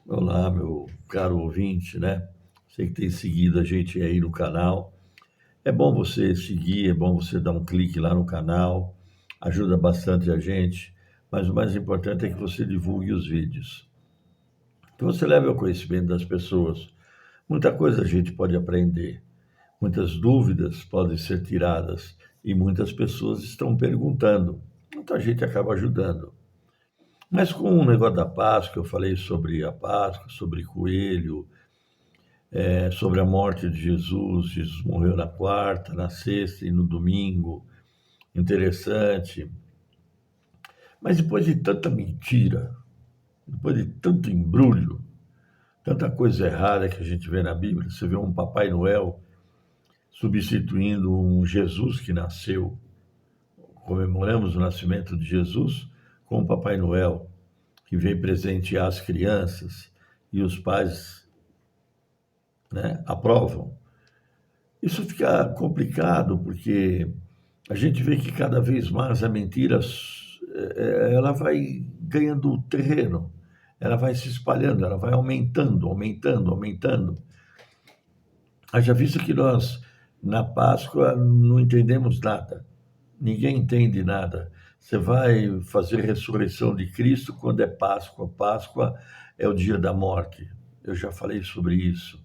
Olá, meu caro ouvinte, né? Você que tem seguido a gente aí no canal. É bom você seguir, é bom você dar um clique lá no canal, ajuda bastante a gente, mas o mais importante é que você divulgue os vídeos, que você leve ao conhecimento das pessoas. Muita coisa a gente pode aprender, muitas dúvidas podem ser tiradas e muitas pessoas estão perguntando. Muita gente acaba ajudando. Mas com o negócio da Páscoa, eu falei sobre a Páscoa, sobre coelho, sobre a morte de Jesus. Jesus morreu na quarta, na sexta e no domingo. Interessante. Mas depois de tanta mentira, depois de tanto embrulho, tanta coisa errada que a gente vê na Bíblia, você vê um Papai Noel substituindo um Jesus que nasceu. Comemoramos o nascimento de Jesus com o Papai Noel, que veio presentear as crianças e os pais, né, aprovam. Isso fica complicado porque a gente vê que cada vez mais a mentira ela vai ganhando terreno, ela vai se espalhando, ela vai aumentando, aumentando, aumentando. Haja visto que nós, na Páscoa, não entendemos nada. Ninguém entende nada. Você vai fazer ressurreição de Cristo quando é Páscoa. Páscoa é o dia da morte. Eu já falei sobre isso.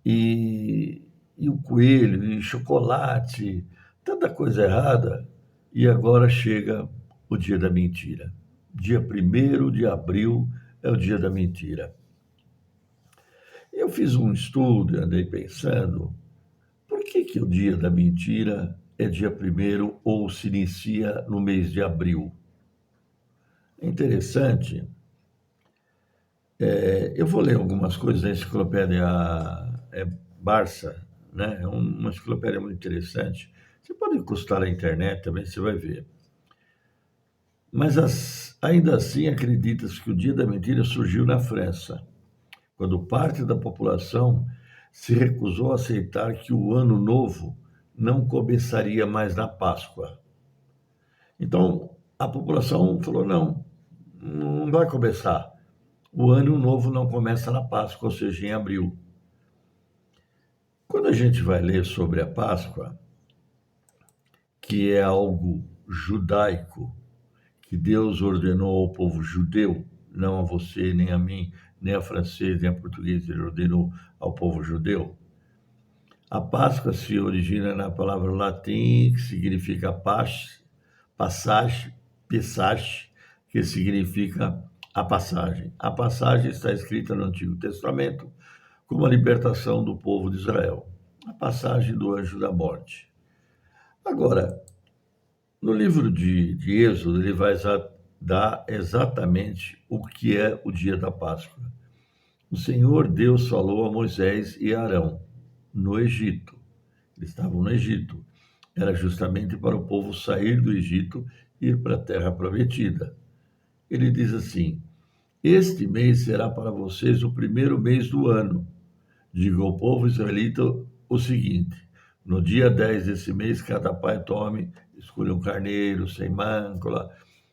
E, e o coelho, e chocolate, tanta coisa errada. E agora chega o dia da mentira. Dia 1º de abril é o dia da mentira. Eu fiz um estudo, andei pensando, por que o dia da mentira é dia 1º ou se inicia no mês de abril? É interessante. Eu vou ler algumas coisas da enciclopédia Barça, né? É uma enciclopédia muito interessante. Você pode encostar na internet também, você vai ver. Mas ainda assim acredita-se que o dia da mentira surgiu na França, quando parte da população se recusou a aceitar que o ano novo não começaria mais na Páscoa. Então, a população falou: não, não vai começar. O ano novo não começa na Páscoa, ou seja, em abril. Quando a gente vai ler sobre a Páscoa, que é algo judaico, que Deus ordenou ao povo judeu, não a você, nem a mim, nem a francês, nem a português, ele ordenou ao povo judeu. A Páscoa se origina na palavra latim, que significa passagem, passage, que significa a passagem. A passagem está escrita no Antigo Testamento como a libertação do povo de Israel, a passagem do anjo da morte. Agora, no livro de Êxodo, ele vai dar exatamente o que é o dia da Páscoa. O Senhor Deus falou a Moisés e Arão no Egito. Eles estavam no Egito. Era justamente para o povo sair do Egito e ir para a terra prometida. Ele diz assim: este mês será para vocês o primeiro mês do ano. Diga ao povo israelita o seguinte: no dia 10 desse mês, cada pai escolha um carneiro sem mácula,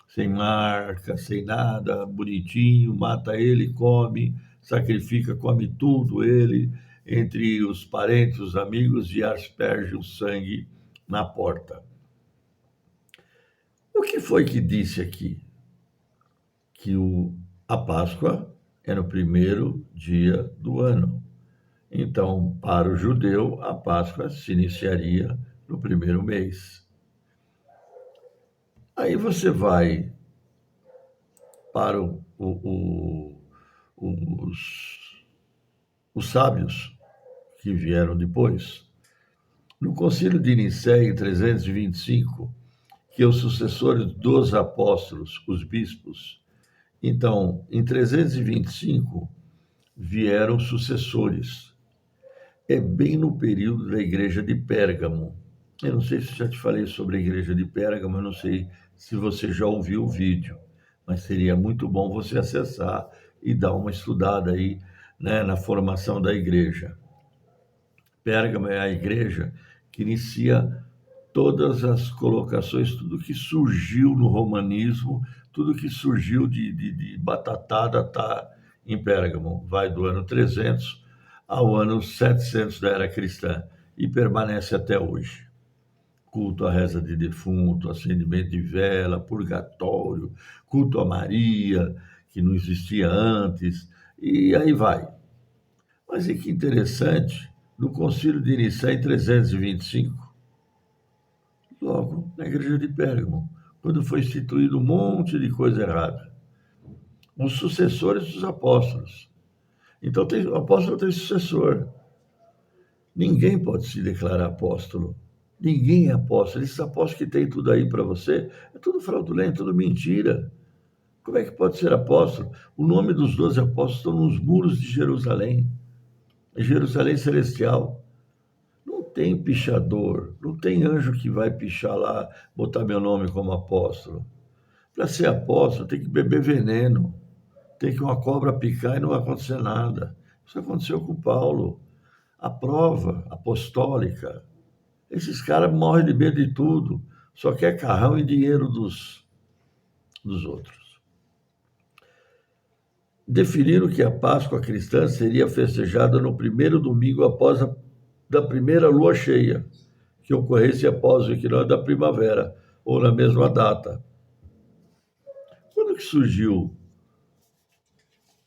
sem marca, sem nada, bonitinho, mata ele, come, sacrifica, come tudo ele, entre os parentes, os amigos, e asperge o sangue na porta. O que foi que disse aqui? Que a Páscoa é no primeiro dia do ano. Então, para o judeu, a Páscoa se iniciaria no primeiro mês. Aí você vai para os sábios que vieram depois. No Concílio de Nicéia, em 325, que é o sucessor dos apóstolos, os bispos. Então, em 325, vieram sucessores. É bem no período da igreja de Pérgamo. Eu não sei se já te falei sobre a igreja de Pérgamo, eu não sei se você já ouviu o vídeo, mas seria muito bom você acessar e dar uma estudada aí, né, na formação da igreja. Pérgamo é a igreja que inicia todas as colocações, tudo que surgiu no romanismo, tudo que surgiu de batatada está em Pérgamo, vai do ano 300 ao ano 700 da era cristã e permanece até hoje. Culto à reza de defunto, acendimento de vela, purgatório, culto a Maria, que não existia antes, e aí vai. Mas e que interessante, no Concílio de Nicéia, em 325, logo na igreja de Pérgamo, quando foi instituído um monte de coisa errada, os sucessores dos apóstolos. Então, o apóstolo tem sucessor. Ninguém pode se declarar apóstolo. Ninguém é apóstolo. Esses apóstolos que tem tudo aí para você, é tudo fraudulento, tudo mentira. Como é que pode ser apóstolo? O nome dos 12 apóstolos estão nos muros de Jerusalém. Jerusalém celestial. Não tem pichador, não tem anjo que vai pichar lá, botar meu nome como apóstolo. Para ser apóstolo, tem que beber veneno. Tem que uma cobra picar e não vai acontecer nada. Isso aconteceu com Paulo. A prova apostólica. Esses caras morrem de medo de tudo. Só quer carrão e dinheiro dos outros. Definiram que a Páscoa cristã seria festejada no primeiro domingo após da primeira lua cheia, que ocorresse após o equinócio da primavera, ou na mesma data. Quando que surgiu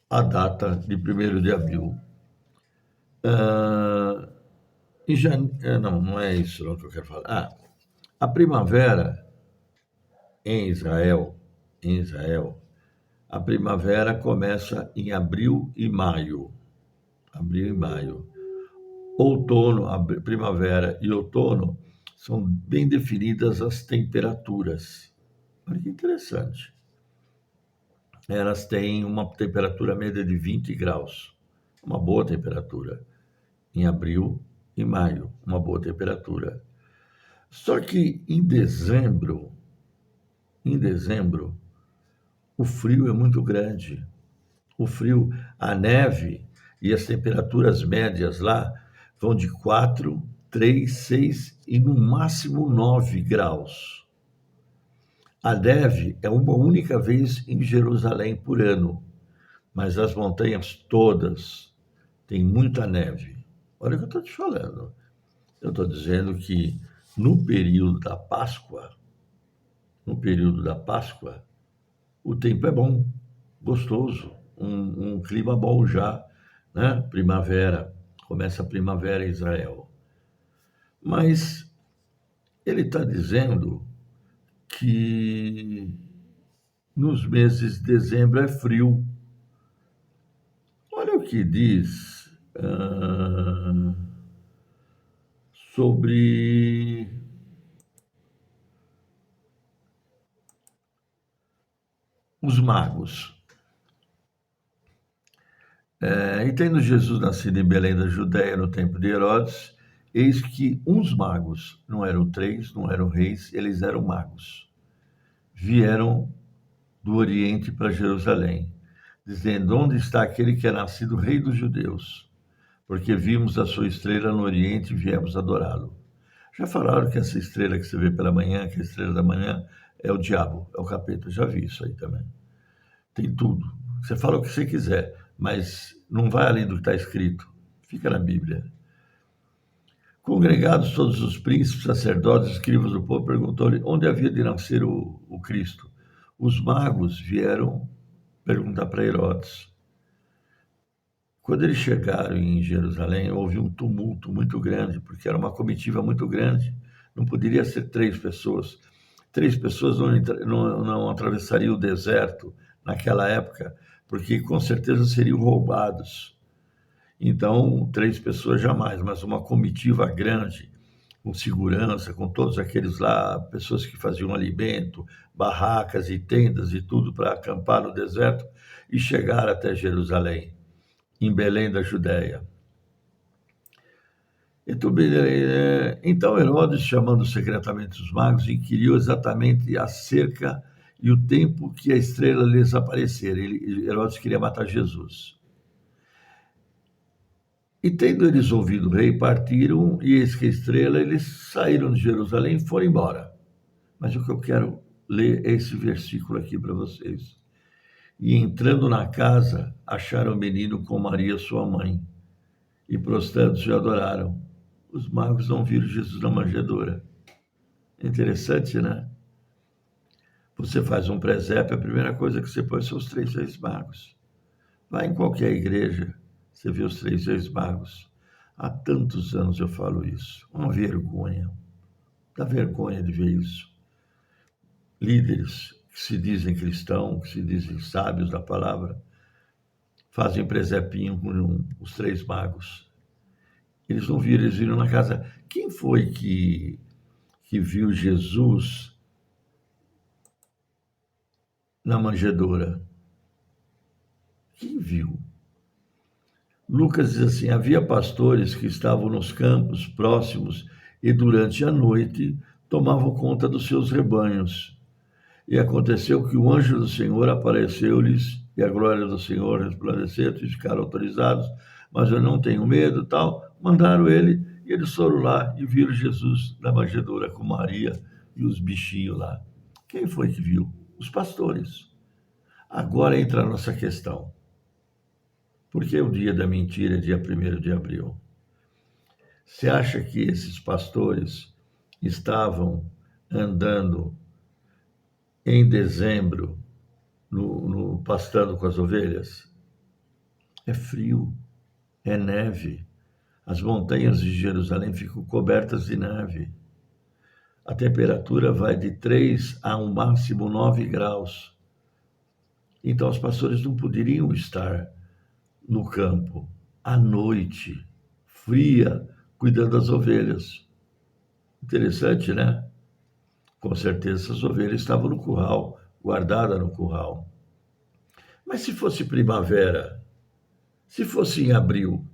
a data de 1º de abril? Não é isso não que eu quero falar. A primavera em Israel, a primavera começa em abril e maio. Abril e maio. Outono, primavera e outono são bem definidas as temperaturas. Olha que interessante. Elas têm uma temperatura média de 20 graus, uma boa temperatura. Em abril e maio, uma boa temperatura. Só que em dezembro, o frio é muito grande. O frio, a neve e as temperaturas médias lá vão de 4, 3, 6 e no máximo 9 graus. A neve é uma única vez em Jerusalém por ano, mas as montanhas todas têm muita neve. Olha o que eu estou te falando. Eu estou dizendo que no período da Páscoa, o tempo é bom, gostoso, um clima bom já, né? Primavera, começa a primavera em Israel. Mas ele está dizendo que nos meses de dezembro é frio. Olha o que diz sobre os magos. E tendo Jesus nascido em Belém da Judéia no tempo de Herodes, eis que uns magos, não eram 3, não eram reis, eles eram magos, vieram do Oriente para Jerusalém, dizendo: onde está aquele que é nascido rei dos judeus? Porque vimos a sua estrela no Oriente e viemos adorá-lo. Já falaram que essa estrela que você vê pela manhã, que é a estrela da manhã, é o diabo, é o capeta. Já vi isso aí também. Tem tudo. Você fala o que você quiser, mas não vai além do que está escrito. Fica na Bíblia. Congregados todos os príncipes, sacerdotes, escribas do povo, perguntou-lhe onde havia de nascer o Cristo. Os magos vieram perguntar para Herodes. Quando eles chegaram em Jerusalém, houve um tumulto muito grande, porque era uma comitiva muito grande. Não poderia ser 3 pessoas. 3 pessoas não atravessariam o deserto naquela época, porque com certeza seriam roubados. Então, 3 pessoas jamais, mas uma comitiva grande, com segurança, com todos aqueles lá, pessoas que faziam alimento, barracas e tendas e tudo para acampar no deserto e chegar até Jerusalém, em Belém da Judéia. Então Herodes, chamando secretamente os magos, inquiriu exatamente acerca e o tempo que a estrela lhes aparecera. Herodes queria matar Jesus. E tendo eles ouvido o rei, partiram, e eis que a estrela, eles saíram de Jerusalém e foram embora. Mas o que eu quero ler é esse versículo aqui para vocês. E entrando na casa, acharam o menino com Maria, sua mãe, e prostrando-se o adoraram. Os magos não viram Jesus na manjedoura. Interessante, né? Você faz um presépio, a primeira coisa que você põe são os 3 reis magos. Vai em qualquer igreja, você vê os 3 reis magos. Há tantos anos eu falo isso. Uma vergonha. Dá vergonha de ver isso. Líderes que se dizem cristãos, que se dizem sábios da palavra, fazem presépio com os 3 magos. Eles não viram, eles viram na casa. Quem foi que viu Jesus na manjedoura? Quem viu? Lucas diz assim: havia pastores que estavam nos campos próximos e durante a noite tomavam conta dos seus rebanhos. E aconteceu que o anjo do Senhor apareceu-lhes e a glória do Senhor resplandeceu e ficaram autorizados, mas eu não tenho medo, tal. Mandaram ele e eles foram lá e viram Jesus na manjedoura com Maria e os bichinhos lá. Quem foi que viu? Os pastores. Agora entra a nossa questão. Por que o dia da mentira é dia 1º de abril? Você acha que esses pastores estavam andando em dezembro pastando com as ovelhas? É frio, é neve. As montanhas de Jerusalém ficam cobertas de neve. A temperatura vai de 3 a um máximo 9 graus. Então, os pastores não poderiam estar no campo, à noite, fria, cuidando das ovelhas. Interessante, né? Com certeza, essas ovelhas estavam no curral, guardadas no curral. Mas se fosse primavera, se fosse em abril,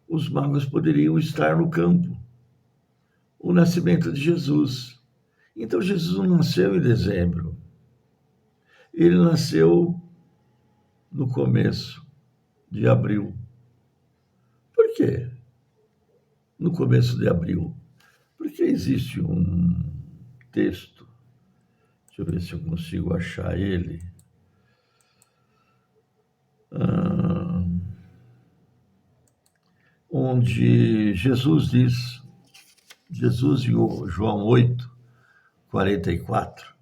os magos poderiam estar no campo. O nascimento de Jesus. Então, Jesus não nasceu em dezembro. Ele nasceu no começo de abril. Por quê? No começo de abril. Porque existe um texto, deixa eu ver se eu consigo achar ele, onde Jesus diz, Jesus em João 8, 44,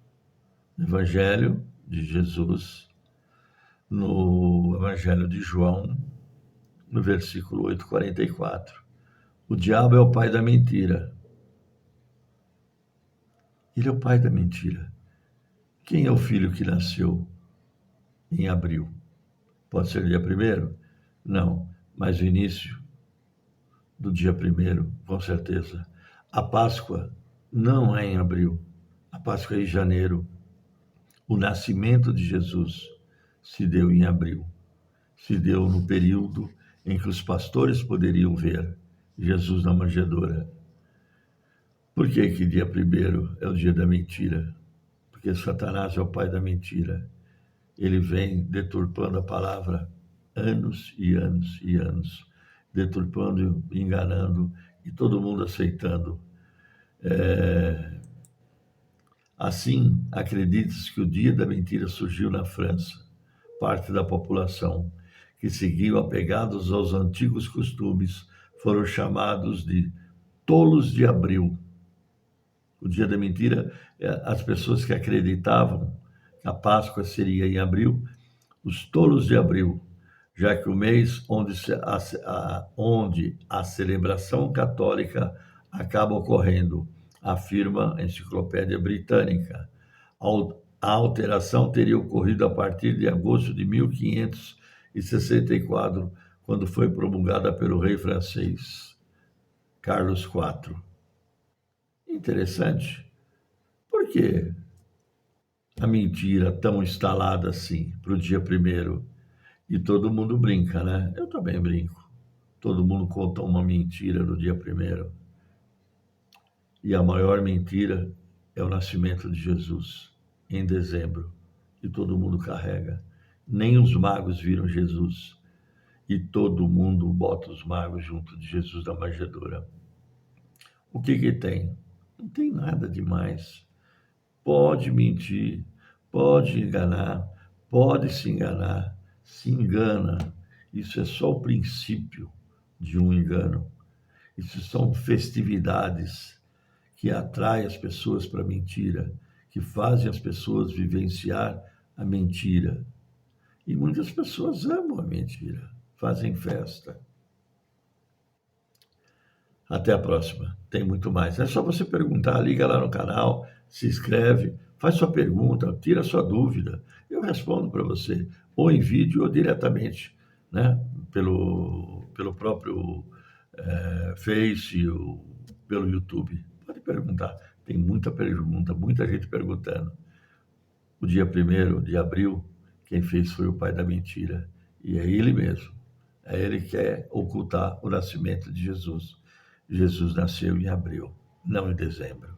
Evangelho de Jesus, no Evangelho de João, no versículo 8, 44. O diabo é o pai da mentira. Ele é o pai da mentira. Quem é o filho que nasceu em abril? Pode ser dia 1º? Não, mas o início do dia 1º, com certeza. A Páscoa não é em abril, a Páscoa é em janeiro. O nascimento de Jesus se deu em abril, se deu no período em que os pastores poderiam ver Jesus na manjedoura. Por que dia 1º é o dia da mentira? Porque Satanás é o pai da mentira. Ele vem deturpando a palavra anos e anos e anos, deturpando, enganando e todo mundo aceitando. Assim, acredita-se que o dia da mentira surgiu na França. Parte da população que seguiu apegados aos antigos costumes foram chamados de tolos de abril. O dia da mentira, as pessoas que acreditavam que a Páscoa seria em abril, os tolos de abril, já que o mês onde a celebração católica acaba ocorrendo, afirma a Enciclopédia Britânica. A alteração teria ocorrido a partir de agosto de 1564, quando foi promulgada pelo rei francês Carlos IV. Interessante. Por que a mentira tão instalada assim para o dia 1º? E todo mundo brinca, né? Eu também brinco. Todo mundo conta uma mentira no dia 1º. E a maior mentira é o nascimento de Jesus, em dezembro. E todo mundo carrega. Nem os magos viram Jesus. E todo mundo bota os magos junto de Jesus na manjedoura. O que tem? Não tem nada demais. Pode mentir, pode enganar, pode se enganar, se engana. Isso é só o princípio de um engano. Isso são festividades que atraem as pessoas para a mentira, que fazem as pessoas vivenciar a mentira. E muitas pessoas amam a mentira, fazem festa. Até a próxima. Tem muito mais. É só você perguntar, liga lá no canal, se inscreve, faz sua pergunta, tira sua dúvida. Eu respondo para você, ou em vídeo ou diretamente, né? Pelo próprio Face, ou pelo YouTube. Pode perguntar. Tem muita pergunta, muita gente perguntando. O dia 1º de abril, quem fez foi o pai da mentira. E é ele mesmo. É ele que quer ocultar o nascimento de Jesus. Jesus nasceu em abril, não em dezembro.